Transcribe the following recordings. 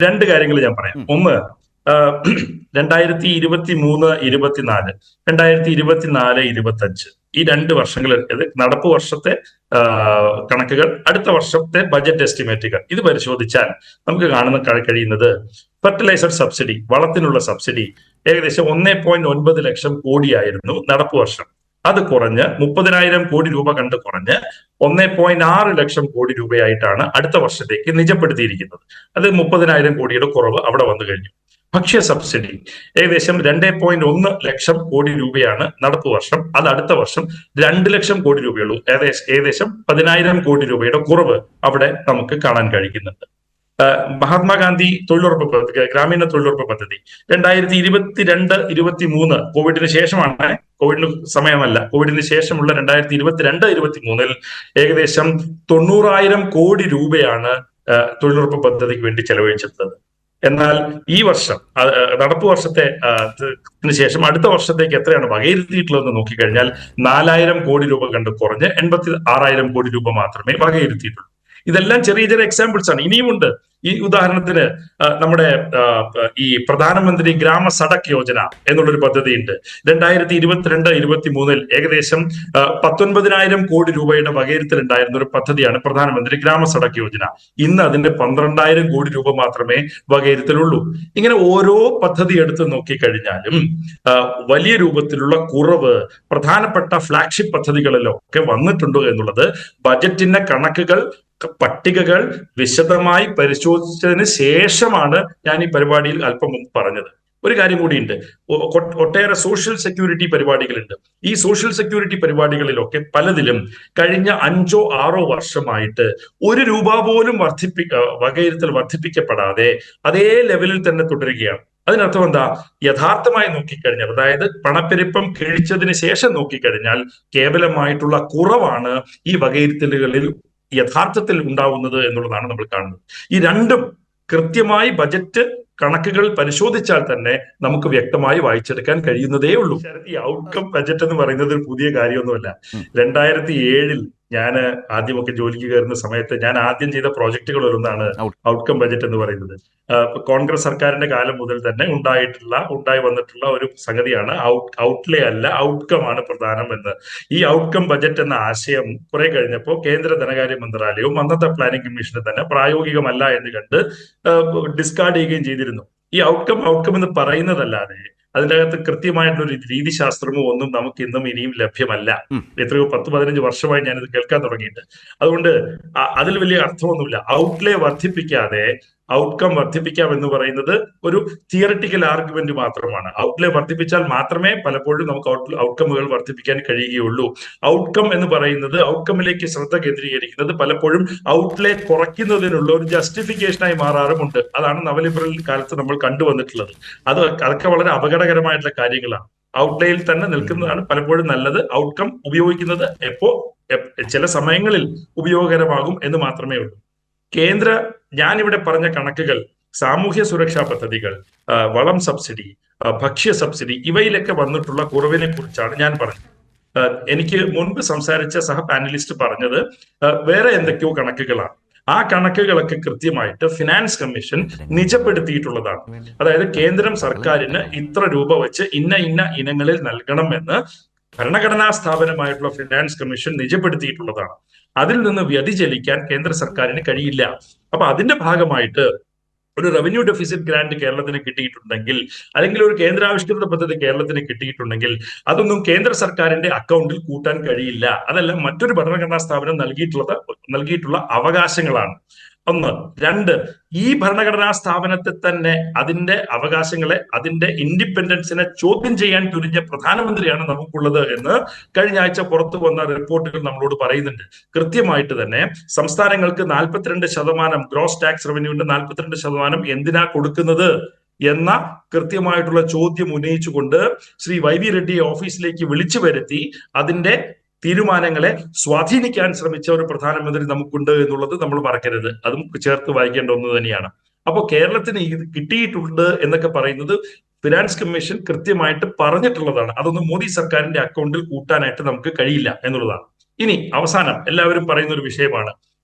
രണ്ട് കാര്യങ്ങൾ ഞാൻ പറയാം. ഒന്ന്, 2023-24, 2024-25 ഈ 2 വർഷങ്ങൾ, നടപ്പ് വർഷത്തെ കണക്കുകൾ, അടുത്ത വർഷത്തെ ബജറ്റ് എസ്റ്റിമേറ്റുകൾ ഇത് പരിശോധിച്ചാൽ നമുക്ക് കഴിയുന്നത് ഫെർട്ടിലൈസർ സബ്സിഡി, വളത്തിനുള്ള സബ്സിഡി ഏകദേശം 1.9 ലക്ഷം കോടിയായിരുന്നു നടപ്പ് വർഷം. അത് കുറഞ്ഞ് 30,000 കോടി രൂപ കണ്ട് കുറഞ്ഞ് 1.6 ലക്ഷം കോടി രൂപയായിട്ടാണ് അടുത്ത വർഷത്തേക്ക് നിജപ്പെടുത്തിയിരിക്കുന്നത്. അത് 30,000 കോടിയുടെ കുറവ് അവിടെ വന്നു കഴിഞ്ഞു. ഭക്ഷ്യ സബ്സിഡി ഏകദേശം 2.1 ലക്ഷം കോടി രൂപയാണ് നടപ്പ് വർഷം. അത് അടുത്ത വർഷം 2 ലക്ഷം കോടി രൂപയുള്ളൂ. ഏകദേശം 10,000 കോടി രൂപയുടെ കുറവ് അവിടെ നമുക്ക് കാണാൻ കഴിയുന്നുണ്ട്. മഹാത്മാഗാന്ധി തൊഴിലുറപ്പ് പദ്ധതി, ഗ്രാമീണ തൊഴിലുറപ്പ് പദ്ധതി 2022-23 കോവിഡിന് ശേഷമാണ്, കോവിഡിന് സമയമല്ല, കോവിഡിന് ശേഷമുള്ള 2022-23 ഏകദേശം 90,000 കോടി രൂപയാണ് തൊഴിലുറപ്പ് പദ്ധതിക്ക് വേണ്ടി ചെലവഴിച്ചിട്ടുള്ളത്. എന്നാൽ ഈ വർഷം, നടപ്പ് വർഷത്തെ ശേഷം അടുത്ത വർഷത്തേക്ക് എത്രയാണ് വകയിരുത്തിയിട്ടുള്ളതെന്ന് നോക്കിക്കഴിഞ്ഞാൽ 4,000 കോടി രൂപ കണ്ട് കുറഞ്ഞ് 86,000 കോടി രൂപ മാത്രമേ വകയിരുത്തിയിട്ടുള്ളൂ. ഇതെല്ലാം ചെറിയ ചെറിയ എക്സാമ്പിൾസ് ആണ്. ഇനിയുമുണ്ട്. ഈ ഉദാഹരണത്തിന് നമ്മുടെ ഈ പ്രധാനമന്ത്രി ഗ്രാമ സഡക് യോജന എന്നുള്ളൊരു പദ്ധതിയുണ്ട്. 2022-23 ഏകദേശം 19,000 കോടി രൂപയുടെ വകയിരുത്തലുണ്ടായിരുന്ന ഒരു പദ്ധതിയാണ് പ്രധാനമന്ത്രി ഗ്രാമ സഡക് യോജന. ഇന്ന് അതിന്റെ 12,000 കോടി രൂപ മാത്രമേ വകയിരുത്തലുള്ളൂ. ഇങ്ങനെ ഓരോ പദ്ധതി എടുത്ത് നോക്കിക്കഴിഞ്ഞാലും വലിയ രൂപത്തിലുള്ള കുറവ് പ്രധാനപ്പെട്ട ഫ്ലാഗ്ഷിപ്പ് പദ്ധതികളിലൊക്കെ വന്നിട്ടുണ്ടോ എന്നുള്ളത് ബജറ്റിന്റെ പട്ടികകൾ വിശദമായി പരിശോധിച്ചതിന് ശേഷമാണ് ഞാൻ ഈ പരിപാടിയിൽ അല്പം മുമ്പ് പറഞ്ഞത്. ഒരു കാര്യം കൂടിയുണ്ട്. ഒട്ടേറെ സോഷ്യൽ സെക്യൂരിറ്റി പരിപാടികളുണ്ട്. ഈ സോഷ്യൽ സെക്യൂരിറ്റി പരിപാടികളിലൊക്കെ പലതിലും കഴിഞ്ഞ 5-6 വർഷമായിട്ട് 1 രൂപ പോലും വകയിരുത്തൽ വർദ്ധിപ്പിക്കപ്പെടാതെ അതേ ലെവലിൽ തന്നെ തുടരുകയാണ്. അതിനർത്ഥം എന്താ? യഥാർത്ഥമായി നോക്കിക്കഴിഞ്ഞാൽ, അതായത് പണപ്പെരുപ്പം കിഴിച്ചതിന് ശേഷം നോക്കിക്കഴിഞ്ഞാൽ കേവലമായിട്ടുള്ള കുറവാണ് ഈ വകയിരുത്തലുകളിൽ യഥാർത്ഥത്തിൽ ഉണ്ടാവുന്നത് എന്നുള്ളതാണ് നമ്മൾ കാണുന്നത്. ഈ രണ്ടും കൃത്യമായി ബജറ്റ് കണക്കുകൾ പരിശോധിച്ചാൽ തന്നെ നമുക്ക് വ്യക്തമായി വായിച്ചെടുക്കാൻ കഴിയുന്നതേ ഉള്ളൂ. ഈ ഔട്ട്കം ബജറ്റ് എന്ന് പറയുന്നത് ഒരു പുതിയ കാര്യമൊന്നുമല്ല. 2007 ഞാൻ ആദ്യമൊക്കെ ജോലിക്ക് കയറുന്ന സമയത്ത് ഞാൻ ആദ്യം ചെയ്ത പ്രോജക്റ്റുകളിലൊന്നാണ് ഔട്ട്കം ബജറ്റ് എന്ന് പറയുന്നത്. കോൺഗ്രസ് സർക്കാരിന്റെ കാലം മുതൽ തന്നെ ഉണ്ടായി വന്നിട്ടുള്ള ഒരു സംഗതിയാണ് ഔട്ട്ലേ അല്ല, ഔട്ട്കം ആണ് പ്രധാനം എന്ന്. ഈ ഔട്ട്കം ബജറ്റ് എന്ന ആശയം കുറെ കഴിഞ്ഞപ്പോൾ കേന്ദ്ര ധനകാര്യ മന്ത്രാലയവും അന്നത്തെ പ്ലാനിംഗ് കമ്മീഷനും തന്നെ പ്രായോഗികമല്ല എന്ന് കണ്ട് ഡിസ്കാർഡ് ചെയ്യുകയും ചെയ്തിരുന്നു. ഈ ഔട്ട്കം എന്ന് പറയുന്നതല്ലാതെ അതിൻ്റെ അകത്ത് കൃത്യമായിട്ടുള്ള ഒരു രീതിശാസ്ത്രമോ ഒന്നും നമുക്ക് ഇനിയും ലഭ്യമല്ല. എത്രയോ 10-15 വർഷമായി ഞാനിത് കേൾക്കാൻ തുടങ്ങിയിട്ട്. അതുകൊണ്ട് അതിൽ വലിയ അർത്ഥമൊന്നുമില്ല. ഔട്ട്ലേ വർദ്ധിപ്പിക്കാതെ ഔട്ട്കം വർദ്ധിപ്പിക്കാം എന്ന് പറയുന്നത് ഒരു തിയറിറ്റിക്കൽ ആർഗ്യുമെന്റ് മാത്രമാണ്. ഔട്ട്ലേ വർദ്ധിപ്പിച്ചാൽ മാത്രമേ പലപ്പോഴും നമുക്ക് ഔട്ട്കമുകൾ വർദ്ധിപ്പിക്കാൻ കഴിയുകയുള്ളൂ. ഔട്ട്കം എന്ന് പറയുന്നത്, ഔട്ട്കമിലേക്ക് ശ്രദ്ധ കേന്ദ്രീകരിക്കുന്നത് പലപ്പോഴും ഔട്ട്ലേ കുറയ്ക്കുന്നതിനുള്ള ഒരു ജസ്റ്റിഫിക്കേഷനായി മാറാറുമുണ്ട്. അതാണ് നവലിബറൽ കാലത്ത് നമ്മൾ കണ്ടുവന്നിട്ടുള്ളത്. അതൊക്കെ വളരെ അപകടകരമായിട്ടുള്ള കാര്യങ്ങളാണ്. ഔട്ട്ലേയിൽ തന്നെ നിൽക്കുന്നതാണ് പലപ്പോഴും നല്ലത്. ഔട്ട്കം ഉപയോഗിക്കുന്നത് ചില സമയങ്ങളിൽ ഉപയോഗകരമാകും എന്ന് മാത്രമേ ഉള്ളൂ. ഞാനിവിടെ പറഞ്ഞ കണക്കുകൾ, സാമൂഹ്യ സുരക്ഷാ പദ്ധതികൾ, വളം സബ്സിഡി, ഭക്ഷ്യ സബ്സിഡി, ഇവയിലൊക്കെ വന്നിട്ടുള്ള കുറവിനെ കുറിച്ചാണ് ഞാൻ പറഞ്ഞത്. എനിക്ക് മുൻപ് സംസാരിച്ച സഹ പാനലിസ്റ്റ് പറഞ്ഞത് വേറെ എന്തൊക്കെയോ കണക്കുകളാണ്. ആ കണക്കുകളൊക്കെ കൃത്യമായിട്ട് ഫിനാൻസ് കമ്മീഷൻ നിജപ്പെടുത്തിയിട്ടുള്ളതാണ്. അതായത് കേന്ദ്രം സർക്കാരിന് ഇത്ര രൂപ വെച്ച് ഇന്ന ഇനങ്ങളിൽ നൽകണമെന്ന് ഭരണഘടനാ സ്ഥാപനമായിട്ടുള്ള ഫിനാൻസ് കമ്മീഷൻ നിജപ്പെടുത്തിയിട്ടുള്ളതാണ്. അതിൽ നിന്ന് വ്യതിചലിക്കാൻ കേന്ദ്ര സർക്കാരിന് കഴിയില്ല. അപ്പൊ അതിന്റെ ഭാഗമായിട്ട് ഒരു റവന്യൂ ഡെഫിസിറ്റ് ഗ്രാന്റ് കേരളത്തിന് കിട്ടിയിട്ടുണ്ടെങ്കിൽ, അല്ലെങ്കിൽ ഒരു കേന്ദ്രാവിഷ്കൃത പദ്ധതി കേരളത്തിന് കിട്ടിയിട്ടുണ്ടെങ്കിൽ, അതൊന്നും കേന്ദ്ര സർക്കാരിന്റെ അക്കൗണ്ടിൽ കൂട്ടാൻ കഴിയില്ല. അതെല്ലാം മറ്റൊരു ഭരണഘടനാ സ്ഥാപനം നൽകിയിട്ടുള്ള അവകാശങ്ങളാണ്. 1. 2, ഈ ഭരണഘടനാ സ്ഥാപനത്തെ തന്നെ അതിന്റെ അവകാശങ്ങളെ, അതിന്റെ ഇൻഡിപെൻഡൻസിനെ ചോദ്യം ചെയ്യാൻ തുനിഞ്ഞ പ്രധാനമന്ത്രിയാണ് നമുക്കുള്ളത് എന്ന് കഴിഞ്ഞ ആഴ്ച പുറത്തു വന്ന റിപ്പോർട്ടുകൾ നമ്മളോട് പറയുന്നുണ്ട്. കൃത്യമായിട്ട് തന്നെ സംസ്ഥാനങ്ങൾക്ക് 42% ഗ്രോസ് ടാക്സ് റവന്യൂവിന്റെ 42% എന്തിനാ കൊടുക്കുന്നത് എന്ന കൃത്യമായിട്ടുള്ള ചോദ്യം ഉന്നയിച്ചുകൊണ്ട് ശ്രീ വൈ വി റെഡ്ഡിയെ ഓഫീസിലേക്ക് വിളിച്ചു വരുത്തി അതിന്റെ തീരുമാനങ്ങളെ സ്വാധീനിക്കാൻ ശ്രമിച്ച ഒരു പ്രധാനമന്ത്രി നമുക്കുണ്ട് എന്നുള്ളത് നമ്മൾ മറക്കരുത്. അതും ചേർത്ത് വായിക്കേണ്ട ഒന്ന് തന്നെയാണ്. അപ്പോൾ കേരളത്തിന് ഇത് കിട്ടിയിട്ടുണ്ട് എന്നൊക്കെ പറയുന്നത് ഫിനാൻസ് കമ്മീഷൻ കൃത്യമായിട്ട് പറഞ്ഞിട്ടുള്ളതാണ്. അതൊന്നും മോദി സർക്കാരിന്റെ അക്കൗണ്ടിൽ കൂട്ടാനായിട്ട് നമുക്ക് കഴിയില്ല എന്നുള്ളതാണ്. ഇനി അവസാനം എല്ലാവരും പറയുന്ന ഒരു വിഷയമാണ്,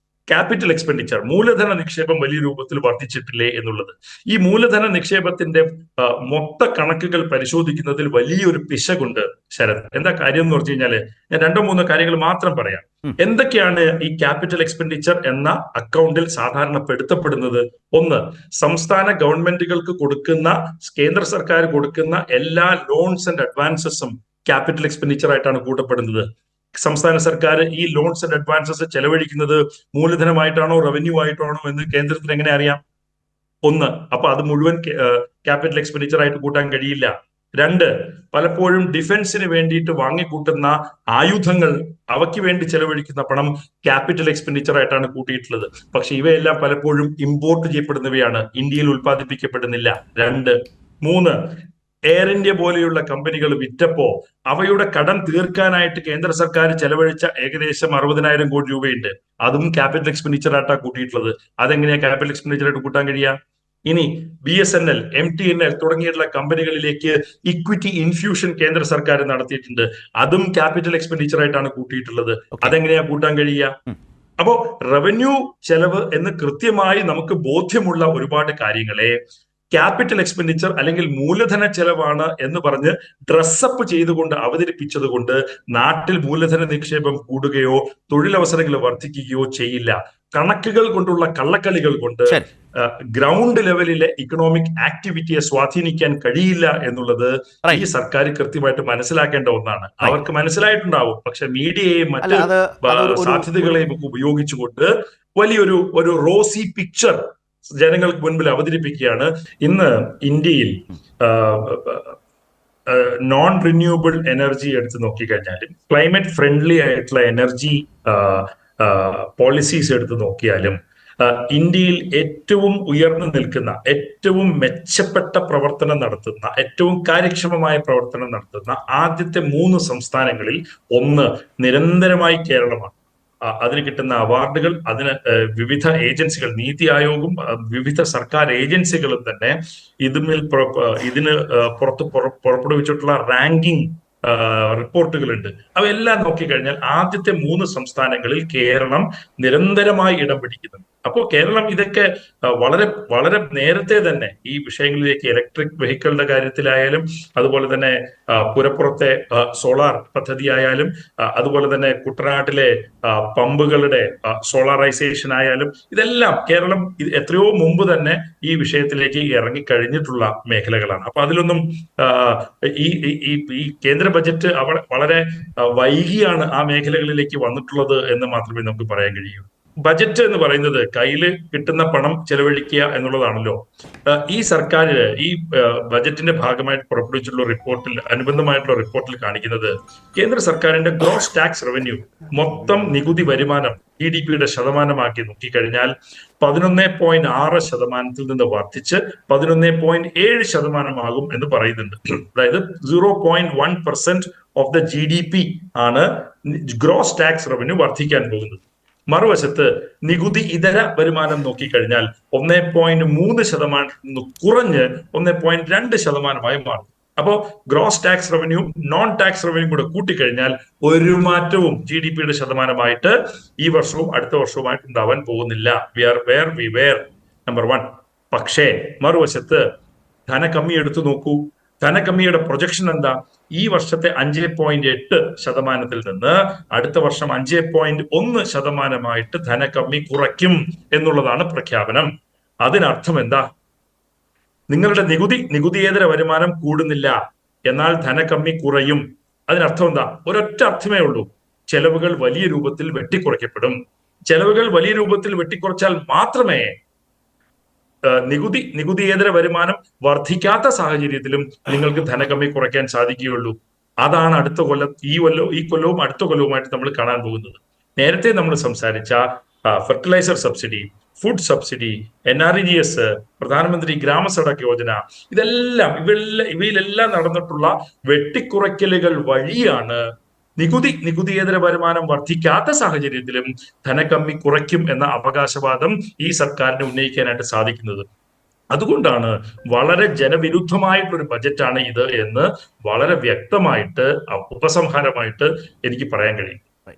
ക്യാപിറ്റൽ എക്സ്പെൻഡിച്ചർ, മൂലധന നിക്ഷേപം വലിയ രൂപത്തിൽ വർദ്ധിച്ചിട്ടില്ലേ എന്നുള്ളത്. ഈ മൂലധന നിക്ഷേപത്തിന്റെ മൊത്ത കണക്കുകൾ പരിശോധിക്കുന്നതിൽ വലിയൊരു പിശകുണ്ട് ശരത്. എന്താ കാര്യം എന്ന് പറഞ്ഞു കഴിഞ്ഞാല് ഞാൻ രണ്ടോ മൂന്നോ കാര്യങ്ങൾ മാത്രം പറയാം. എന്തൊക്കെയാണ് ഈ ക്യാപിറ്റൽ എക്സ്പെൻഡിച്ചർ എന്ന അക്കൗണ്ടിൽ സാധാരണ പെടുത്തപ്പെടുന്നത്? ഒന്ന്, സംസ്ഥാന ഗവൺമെന്റുകൾക്ക് കൊടുക്കുന്ന, കേന്ദ്ര സർക്കാർ കൊടുക്കുന്ന എല്ലാ ലോൺസ് ആൻഡ് അഡ്വാൻസസും ക്യാപിറ്റൽ എക്സ്പെൻഡിച്ചർ ആയിട്ടാണ് കൂട്ടപ്പെടുന്നത്. സംസ്ഥാന സർക്കാർ ഈ ലോൺസ് ആൻഡ് അഡ്വാൻസസ് ചെലവഴിക്കുന്നത് മൂലധനമായിട്ടാണോ റവന്യൂ ആയിട്ടാണോ എന്ന് കേന്ദ്രത്തിന് എങ്ങനെ അറിയാം? ഒന്ന്, അപ്പൊ അത് മുഴുവൻ ക്യാപിറ്റൽ എക്സ്പെൻഡിച്ചർ ആയിട്ട് കൂട്ടാൻ കഴിയില്ല. രണ്ട്, പലപ്പോഴും ഡിഫൻസിന് വേണ്ടിയിട്ട് വാങ്ങിക്കൂട്ടുന്ന ആയുധങ്ങൾ, അവയ്ക്ക് വേണ്ടി ചെലവഴിക്കുന്ന പണം ക്യാപിറ്റൽ എക്സ്പെൻഡിച്ചർ ആയിട്ടാണ് കൂട്ടിയിട്ടുള്ളത്. പക്ഷെ ഇവയെല്ലാം പലപ്പോഴും ഇമ്പോർട്ട് ചെയ്യപ്പെടുന്നവയാണ്, ഇന്ത്യയിൽ ഉൽപ്പാദിപ്പിക്കപ്പെടുന്നില്ല. രണ്ട്. മൂന്ന്, എയർ ഇന്ത്യ പോലെയുള്ള കമ്പനികൾ വിറ്റപ്പോ അവയുടെ കടം തീർക്കാനായിട്ട് കേന്ദ്ര സർക്കാർ ചെലവഴിച്ച ഏകദേശം 60,000 കോടി രൂപയുണ്ട്. അതും ക്യാപിറ്റൽ എക്സ്പെൻഡിച്ചർ ആയിട്ടാണ് കൂട്ടിയിട്ടുള്ളത്. അതെങ്ങനെയാ ക്യാപിറ്റൽ എക്സ്പെൻഡിച്ചർ ആയിട്ട് കൂട്ടാൻ കഴിയുക? ഇനി BSNL, MTNL തുടങ്ങിയിട്ടുള്ള കമ്പനികളിലേക്ക് ഇക്വിറ്റി ഇൻഫ്യൂഷൻ കേന്ദ്ര സർക്കാർ നടത്തിയിട്ടുണ്ട്. അതും ക്യാപിറ്റൽ എക്സ്പെൻഡിച്ചർ ആയിട്ടാണ് കൂട്ടിയിട്ടുള്ളത്. അതെങ്ങനെയാ കൂട്ടാൻ കഴിയുക? അപ്പോ റവന്യൂ ചെലവ് എന്ന് കൃത്യമായി നമുക്ക് ബോധ്യമുള്ള ഒരുപാട് കാര്യങ്ങളെ ക്യാപിറ്റൽ എക്സ്പെൻഡിച്ചർ അല്ലെങ്കിൽ മൂലധന ചെലവാണ് എന്ന് പറഞ്ഞ് ഡ്രസ്സപ്പ് ചെയ്തുകൊണ്ട് അവതരിപ്പിച്ചത് കൊണ്ട് നാട്ടിൽ മൂലധന നിക്ഷേപം കൂടുകയോ തൊഴിലവസരങ്ങൾ വർദ്ധിക്കുകയോ ചെയ്യില്ല. കണക്കുകൾ കൊണ്ടുള്ള കള്ളക്കളികൾ കൊണ്ട് ഗ്രൗണ്ട് ലെവലിലെ ഇക്കണോമിക് ആക്ടിവിറ്റിയെ സ്വാധീനിക്കാൻ കഴിയില്ല എന്നുള്ളത് ഈ സർക്കാർ കൃത്യമായിട്ട് മനസ്സിലാക്കേണ്ട ഒന്നാണ്. അവർക്ക് മനസ്സിലായിട്ടുണ്ടാവും, പക്ഷെ മീഡിയയെയും മറ്റ് സാധ്യതകളെയും ഒക്കെ ഉപയോഗിച്ചുകൊണ്ട് വലിയൊരു റോസി പിക്ചർ ജനങ്ങൾക്ക് മുൻപിൽ അവതരിപ്പിക്കുകയാണ്. ഇന്ന് ഇന്ത്യയിൽ നോൺ റിന്യൂവബിൾ എനർജി എടുത്ത് നോക്കിക്കഴിഞ്ഞാലും ക്ലൈമറ്റ് ഫ്രണ്ട്ലി ആയിട്ടുള്ള എനർജി പോളിസീസ് എടുത്ത് നോക്കിയാലും ഇന്ത്യയിൽ ഏറ്റവും ഉയർന്നു നിൽക്കുന്ന, ഏറ്റവും മെച്ചപ്പെട്ട പ്രവർത്തനം നടത്തുന്ന, ഏറ്റവും കാര്യക്ഷമമായ പ്രവർത്തനം നടത്തുന്ന ആദ്യത്തെ 3 സംസ്ഥാനങ്ങളിൽ ഒന്ന് നിരന്തരമായി കേരളമാണ്. അതിന് കിട്ടുന്ന അവാർഡുകൾ, അതിന് വിവിധ ഏജൻസികൾ, നീതി ആയോഗും വിവിധ സർക്കാർ ഏജൻസികളും തന്നെ ഇതിന് പുറപ്പെടുവിച്ചിട്ടുള്ള റാങ്കിങ് റിപ്പോർട്ടുകളുണ്ട്. അവയെല്ലാം നോക്കിക്കഴിഞ്ഞാൽ ആദ്യത്തെ 3 സംസ്ഥാനങ്ങളിൽ കേരളം നിരന്തരമായി ഇടം പിടിക്കുന്നുണ്ട്. അപ്പോൾ കേരളം ഇതൊക്കെ വളരെ വളരെ നേരത്തെ തന്നെ ഈ വിഷയങ്ങളിലേക്ക്, ഇലക്ട്രിക് വെഹിക്കിളിന്റെ കാര്യത്തിലായാലും, അതുപോലെ തന്നെ പുരപ്പുറത്തെ സോളാർ പദ്ധതി ആയാലും, അതുപോലെ തന്നെ കുട്ടനാട്ടിലെ പമ്പുകളുടെ സോളാറൈസേഷൻ ആയാലും, ഇതെല്ലാം കേരളം എത്രയോ മുമ്പ് തന്നെ ഈ വിഷയത്തിലേക്ക് ഇറങ്ങിക്കഴിഞ്ഞിട്ടുള്ള മേഖലകളാണ്. അപ്പൊ അതിലൊന്നും ഈ കേന്ദ്ര ബജറ്റ് വളരെ വൈകിയാണ് ആ മേഖലകളിലേക്ക് വന്നിട്ടുള്ളത് എന്ന് മാത്രമേ നമുക്ക് പറയാൻ കഴിയൂ. ബജറ്റ് എന്ന് പറയുന്നത് കയ്യിൽ കിട്ടുന്ന പണം ചെലവഴിക്കുക എന്നുള്ളതാണല്ലോ. ഈ സർക്കാർ ഈ ബജറ്റിന്റെ ഭാഗമായിട്ട് പുറപ്പെടുവിച്ചിട്ടുള്ള റിപ്പോർട്ടിൽ, അനുബന്ധമായിട്ടുള്ള റിപ്പോർട്ടിൽ കാണിക്കുന്നത് കേന്ദ്ര സർക്കാരിന്റെ ഗ്രോസ് ടാക്സ് റവന്യൂ, മൊത്തം നികുതി വരുമാനം GDPയുടെ ശതമാനമാക്കി നോക്കിക്കഴിഞ്ഞാൽ 11.6% നിന്ന് വർദ്ധിച്ച് 11.7% എന്ന് പറയുന്നുണ്ട്. അതായത് 0.1% ഓഫ് ദ GDP ആണ് ഗ്രോസ് ടാക്സ് റവന്യൂ വർദ്ധിക്കാൻ പോകുന്നത്. മറുവശത്ത് നികുതി ഇതര വരുമാനം നോക്കിക്കഴിഞ്ഞാൽ 1.3% നിന്ന് കുറഞ്ഞ് 1.2% മാറും. അപ്പോ gross tax revenue non tax revenue കൂടെ കൂട്ടിക്കഴിഞ്ഞാൽ ഒരു മാറ്റവും GDPയുടെ ശതമാനമായിട്ട് ഈ വർഷവും അടുത്ത വർഷവുമായിട്ട് ഉണ്ടാവാൻ പോകുന്നില്ല. We are where we were, number 1. പക്ഷേ മറുവശത്ത് ധനകമ്മി എടുത്തു നോക്കൂ. ധനകമ്മിയുടെ പ്രൊജക്ഷൻ എന്താ? ഈ വർഷത്തെ 5.8% നിന്ന് അടുത്ത വർഷം 5.1% ധനകമ്മി കുറയ്ക്കും എന്നുള്ളതാണ് പ്രഖ്യാപനം. അതിനർത്ഥം എന്താ? നിങ്ങളുടെ നികുതിയേതര വരുമാനം കൂടുന്നില്ല, എന്നാൽ ധനകമ്മി കുറയും. അതിനർത്ഥം എന്താ? ഒരൊറ്റ അർത്ഥമേ ഉള്ളൂ, ചെലവുകൾ വലിയ രൂപത്തിൽ വെട്ടിക്കുറയ്ക്കപ്പെടും. ചെലവുകൾ വലിയ രൂപത്തിൽ വെട്ടിക്കുറച്ചാൽ മാത്രമേ നികുതിയേതര വരുമാനം വർദ്ധിക്കാത്ത സാഹചര്യത്തിലും നിങ്ങൾക്ക് ധനകമ്മി കുറയ്ക്കാൻ സാധിക്കുകയുള്ളൂ. അതാണ് അടുത്ത കൊല്ലം, ഈ കൊല്ലവും അടുത്ത കൊല്ലവുമായിട്ട് നമ്മൾ കാണാൻ പോകുന്നത്. നേരത്തെ നമ്മൾ സംസാരിച്ച fertiliser subsidy, food subsidy, NREGS, പ്രധാനമന്ത്രി ഗ്രാമസഡക് യോജന, ഇവയിലെല്ലാം നടന്നിട്ടുള്ള വെട്ടിക്കുറയ്ക്കലുകൾ വഴിയാണ് നികുതിയേതര വരുമാനം വർദ്ധിക്കാത്ത സാഹചര്യത്തിലും ധനകമ്മി കുറയ്ക്കും എന്ന അവകാശവാദം ഈ സർക്കാരിന് ഉന്നയിക്കാനായിട്ട് സാധിക്കുന്നത്. അതുകൊണ്ടാണ് വളരെ ജനവിരുദ്ധമായിട്ടുള്ളൊരു ബജറ്റാണ് ഇത് എന്ന് വളരെ വ്യക്തമായിട്ട് ഉപസംഹാരമായിട്ട് എനിക്ക് പറയാൻ കഴിയും.